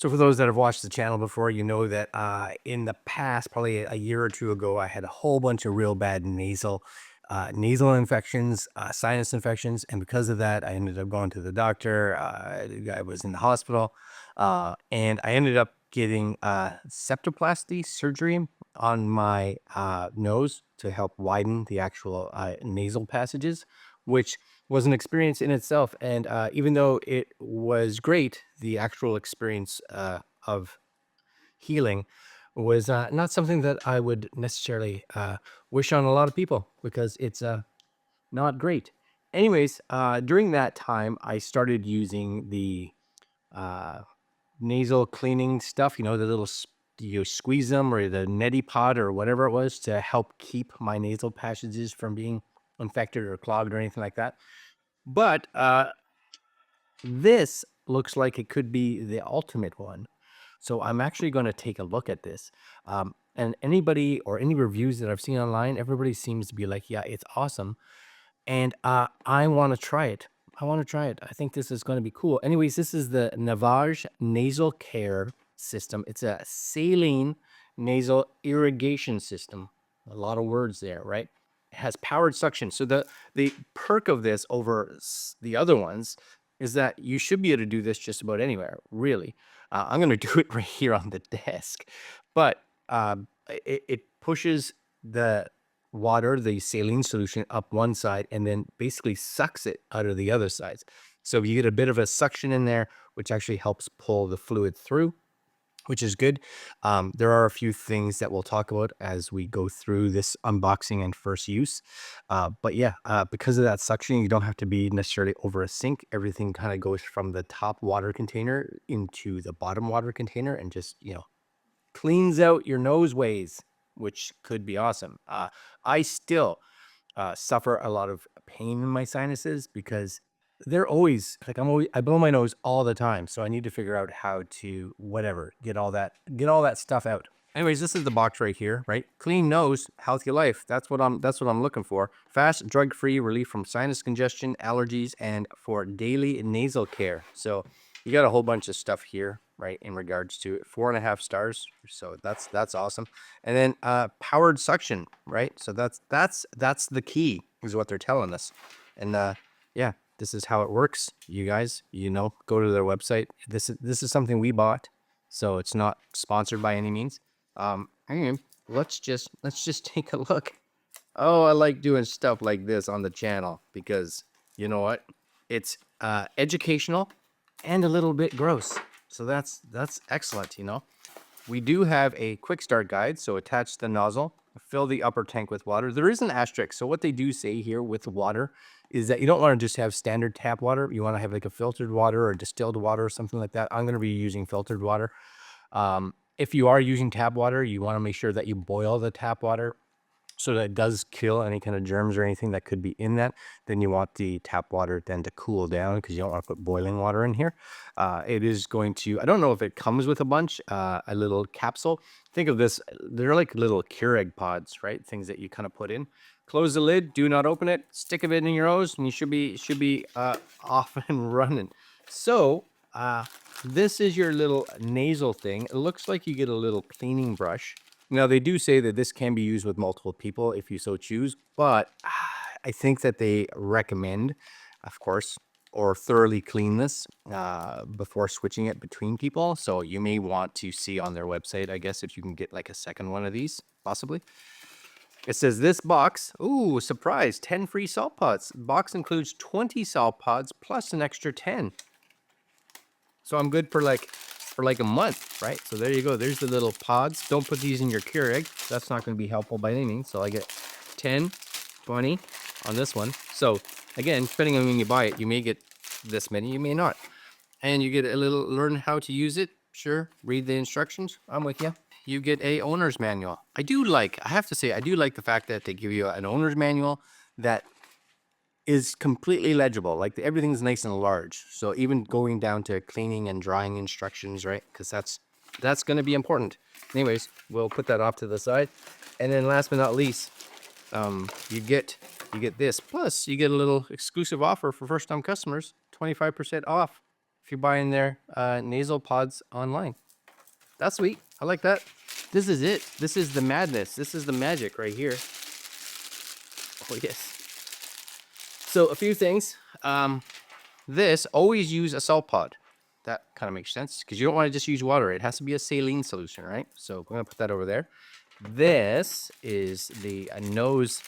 So for those that have watched the channel before, you know that in the past, probably a year or two ago, I had a whole bunch of real bad nasal infections, sinus infections, and because of that, I ended up going to the doctor. I was in the hospital, and I ended up getting septoplasty surgery on my nose to help widen the actual nasal passages, which was an experience in itself. And even though it was great, the actual experience of healing was not something that I would necessarily wish on a lot of people because it's not great. Anyways, during that time, I started using the uh, nasal cleaning stuff, you know, the little, you squeeze them or the neti pot or whatever it was to help keep my nasal passages from being infected or clogged or anything like that. But this looks like it could be the ultimate one. So I'm actually going to take a look at this. And anybody or any reviews that I've seen online, everybody seems to be like, yeah, it's awesome. And I want to try it. I want to try it. I think this is going to be cool. Anyways, this is the Navage Nasal Care system. It's a saline nasal irrigation system. A lot of words there, right? It has powered suction. So the perk of this over the other ones is that you should be able to do this just about anywhere, really. I'm going to do it right here on the desk, but it pushes the water, the saline solution, up one side and then basically sucks it out of the other sides. So you get a bit of a suction in there, which actually helps pull the fluid through, which is good. There are a few things that we'll talk about as we go through this unboxing and first use. But yeah, because of that suction, you don't have to be necessarily over a sink. Everything kind of goes from the top water container into the bottom water container and just, cleans out your noseways, which could be awesome. I still suffer a lot of pain in my sinuses because they're always like I blow my nose all the time, so I need to figure out how to whatever get all that stuff out. Anyways, this is the box right here, right? Clean nose, healthy life. That's what I'm looking for. Fast, drug-free relief from sinus congestion, allergies, and for daily nasal care. So you got a whole bunch of stuff here, right? In regards to it. 4.5 stars. So that's awesome. And then powered suction, right? So that's the key, is what they're telling us. And yeah, this is how it works. You guys, go to their website. This is something we bought, so it's not sponsored by any means. Anyway, let's just take a look. Oh, I like doing stuff like this on the channel because you know what? It's educational and a little bit gross. So that's excellent. We do have a quick start guide, so attach the nozzle, fill the upper tank with water. There is an asterisk. So what they do say here with water is that you don't want to just have standard tap water. You want to have like a filtered water or distilled water or something like that. I'm going to be using filtered water. If you are using tap water, you want to make sure that you boil the tap water so that it does kill any kind of germs or anything that could be in that. Then you want the tap water then to cool down because you don't want to put boiling water in here. It is going to, I don't know if it comes with a bunch, a little capsule. Think of this, they're like little Keurig pods, right? Things that you kind of put in. Close the lid, do not open it, stick of it in your nose, and you should be off and running. So this is your little nasal thing. It looks like you get a little cleaning brush. Now, they do say that this can be used with multiple people if you so choose, but I think that they recommend, of course, or thoroughly clean this before switching it between people. So you may want to see on their website, I guess, if you can get like a second one of these, possibly. It says this box, ooh, surprise, 10 free salt pods. Box includes 20 salt pods plus an extra 10. So I'm good for like a month, right? So there you go. There's the little pods. Don't put these in your Keurig. That's not going to be helpful by any means. So I get 10, 20 on this one. So again, depending on when you buy it, you may get this many, you may not. And you get a little learn how to use it. Sure, read the instructions. I'm with you. You get a owner's manual. I have to say, I do like the fact that they give you an owner's manual that is completely legible. Like everything's nice and large. So even going down to cleaning and drying instructions, right? Because that's going to be important. Anyways, we'll put that off to the side. And then last but not least, you get this. Plus, you get a little exclusive offer for first-time customers, 25% off if you're buying their nasal pods online. That's sweet. I like that. This is it. This is the madness. This is the magic right here. Oh, yes. So a few things. This, always use a salt pod. That kind of makes sense because you don't want to just use water. It has to be a saline solution, right? So I'm going to put that over there. This is the nose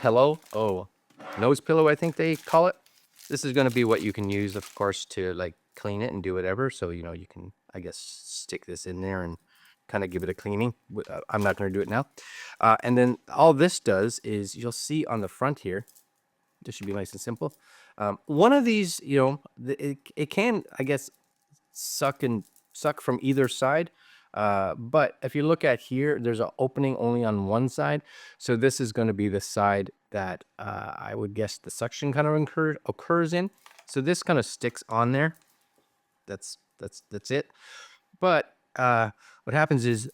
pillow. Oh, nose pillow, I think they call it. This is going to be what you can use, of course, to like clean it and do whatever. So, you know, you can, I guess, stick this in there and kind of give it a cleaning. I'm not going to do it now. And then all this does is you'll see on the front here, this should be nice and simple. One of these, you know, it can, I guess, suck from either side. But if you look at here, there's an opening only on one side. So this is going to be the side that I would guess the suction kind of occurs in. So this kind of sticks on there. That's it. But what happens is,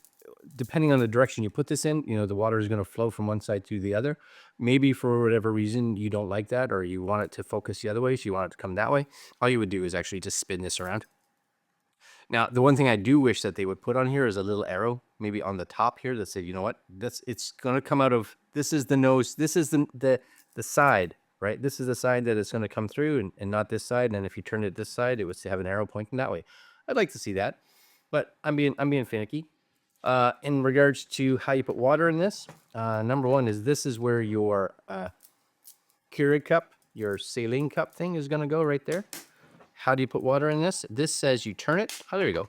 depending on the direction you put this in, you know, the water is going to flow from one side to the other. Maybe for whatever reason you don't like that, or you want it to focus the other way, so you want it to come that way. All you would do is actually just spin this around. Now, the one thing I do wish that they would put on here is a little arrow, maybe on the top here, that said, you know what, it's going to come out of, this is the nose, this is the side, right? This is the side that it's going to come through, and not this side. And if you turn it this side, it would have an arrow pointing that way. I'd like to see that, but I'm being finicky. In regards to how you put water in this, number one is this is where your Keurig cup, your saline cup thing is going to go right there. How do you put water in this? This says you turn it. Oh, there you go.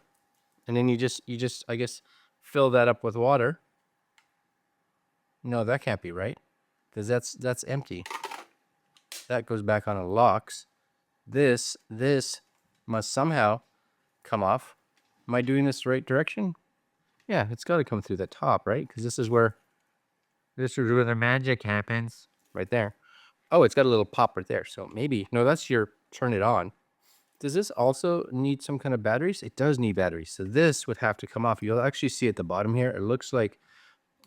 And then you just I guess fill that up with water. No, that can't be right, because that's empty. That goes back on a locks. This must somehow come off. Am I doing this the right direction? Yeah, it's got to come through the top, right? Because this is where the magic happens. Right there. Oh, it's got a little pop right there. So maybe, no, that's your turn it on. Does this also need some kind of batteries? It does need batteries. So this would have to come off. You'll actually see at the bottom here, it looks like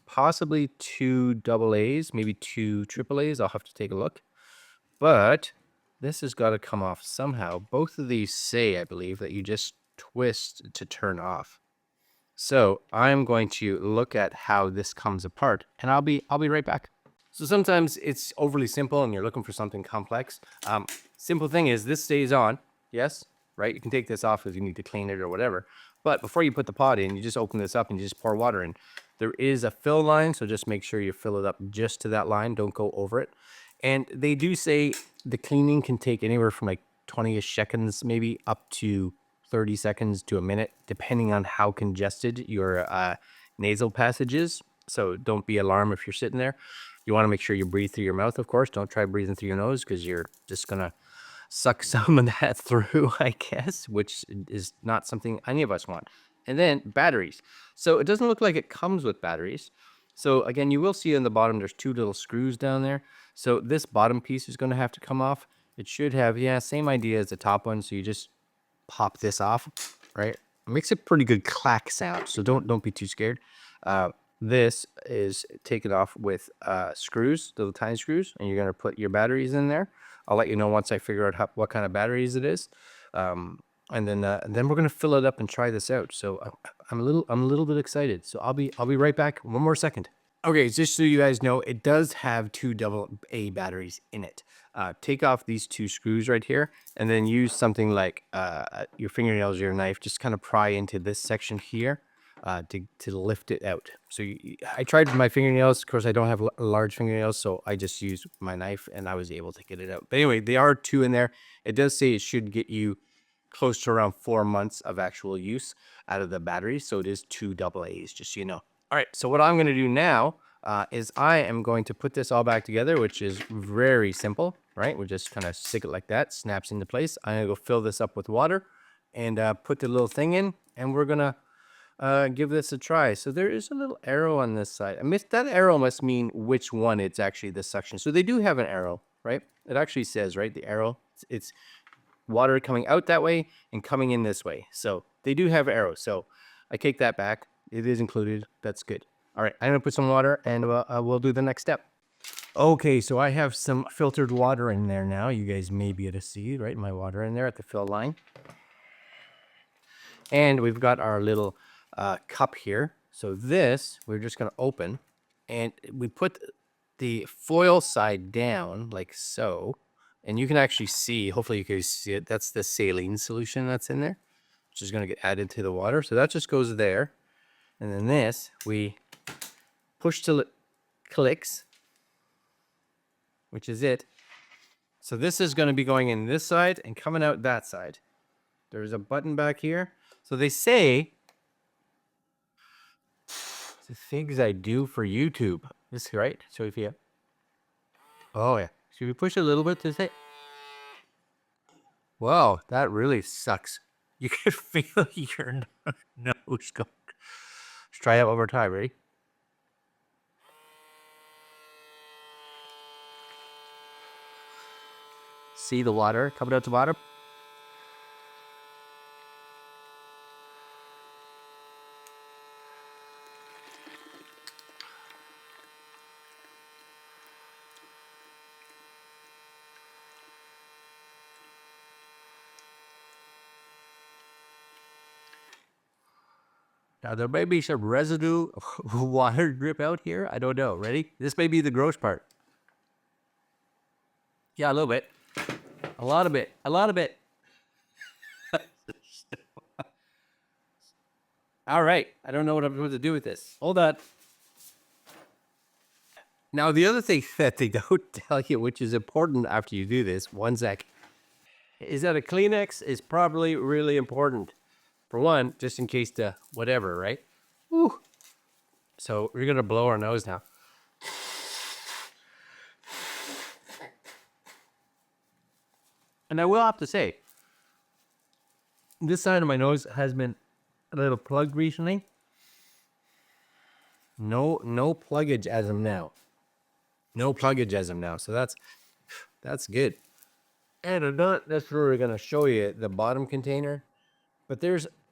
possibly 2 AA's, maybe 2 AA's. I'll have to take a look. But this has got to come off somehow. Both of these say, I believe, that you just twist to turn off. So I'm going to look at how this comes apart, and I'll be right back. So sometimes it's overly simple and you're looking for something complex. Simple thing is this stays on. Yes, right? You can take this off if you need to clean it or whatever. But before you put the pot in, you just open this up and you just pour water in. There is a fill line, so just make sure you fill it up just to that line. Don't go over it. And they do say the cleaning can take anywhere from like 20-ish seconds, maybe up to 30 seconds to a minute, depending on how congested your nasal passage is. So don't be alarmed if you're sitting there. You want to make sure you breathe through your mouth, of course. Don't try breathing through your nose, because you're just going to suck some of that through, I guess, which is not something any of us want. And then batteries. So it doesn't look like it comes with batteries. So again, you will see in the bottom, there's 2 little screws down there. So this bottom piece is going to have to come off. It should have, yeah, same idea as the top one. So you just pop this off, right? It makes a pretty good clack sound, so don't be too scared. This is taken off with screws, little tiny screws, and you're gonna put your batteries in there. I'll let you know once I figure out what kind of batteries it is, and then we're gonna fill it up and try this out. So I'm a little bit excited. So I'll be right back. One more second. Okay, just so you guys know, it does have 2 AA batteries in it. Take off these 2 screws right here, and then use something like your fingernails or your knife. Just kind of pry into this section here to lift it out. So I tried with my fingernails. Of course, I don't have large fingernails, so I just used my knife, and I was able to get it out. But anyway, there are 2 in there. It does say it should get you close to around 4 months of actual use out of the battery. So it is 2 AA's, just so you know. All right, so what I'm going to do now is I am going to put this all back together, which is very simple, right? We'll just kind of stick it like that, snaps into place. I'm going to go fill this up with water and put the little thing in, and we're going to give this a try. So there is a little arrow on this side. That arrow must mean which one it's actually the suction. So they do have an arrow, right? It actually says, right, the arrow, it's water coming out that way and coming in this way. So they do have arrows. So I take that back. It is included. That's good. All right, I'm gonna put some water, and we'll do the next step. Okay, so I have some filtered water in there now. You guys may be able to see, right? My water in there at the fill line. And we've got our little cup here. So this, we're just going to open. And we put the foil side down like so. And you can actually see, hopefully you can see it. That's the saline solution that's in there, which is going to get added to the water. So that just goes there. And then this, we push till it clicks, which is it. So this is going to be going in this side and coming out that side. There's a button back here. So they say the things I do for YouTube. This right? So if you, oh yeah. So if you push a little bit to say, whoa, that really sucks. You can feel your nose go. Let's try it one more time. Ready? See the water coming out the bottom? Now there may be some residue water drip out here. I don't know. Ready? This may be the gross part. Yeah, a little bit. A lot of it. A lot of it. All right. I don't know what I'm supposed to do with this. Hold on. Now, the other thing that they don't tell you, which is important after you do this, one sec, is that a Kleenex is probably really important. For one, just in case the whatever, right? Woo. So we're going to blow our nose now. And I will have to say, this side of my nose has been a little plugged recently. No pluggage as of now. No pluggage as of now. So that's good. And I'm not necessarily going to show you the bottom container, but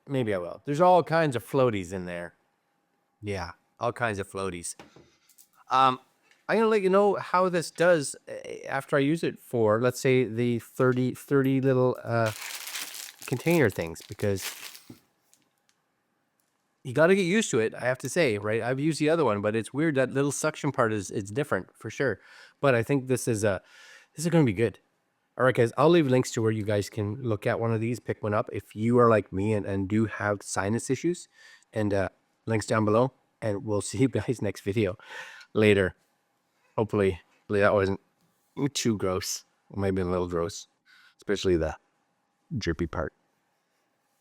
maybe I will. There's all kinds of floaties in there. Yeah, all kinds of floaties. I'm going to let you know how this does after I use it for, let's say, the 30 little container things, because you got to get used to it, I have to say, right? I've used the other one, but it's weird. That little suction part is different for sure. But I think this is going to be good. All right, guys, I'll leave links to where you guys can look at one of these, pick one up if you are like me and do have sinus issues, and links down below. And we'll see you guys next video later. Hopefully that wasn't too gross, or maybe a little gross, especially the drippy part.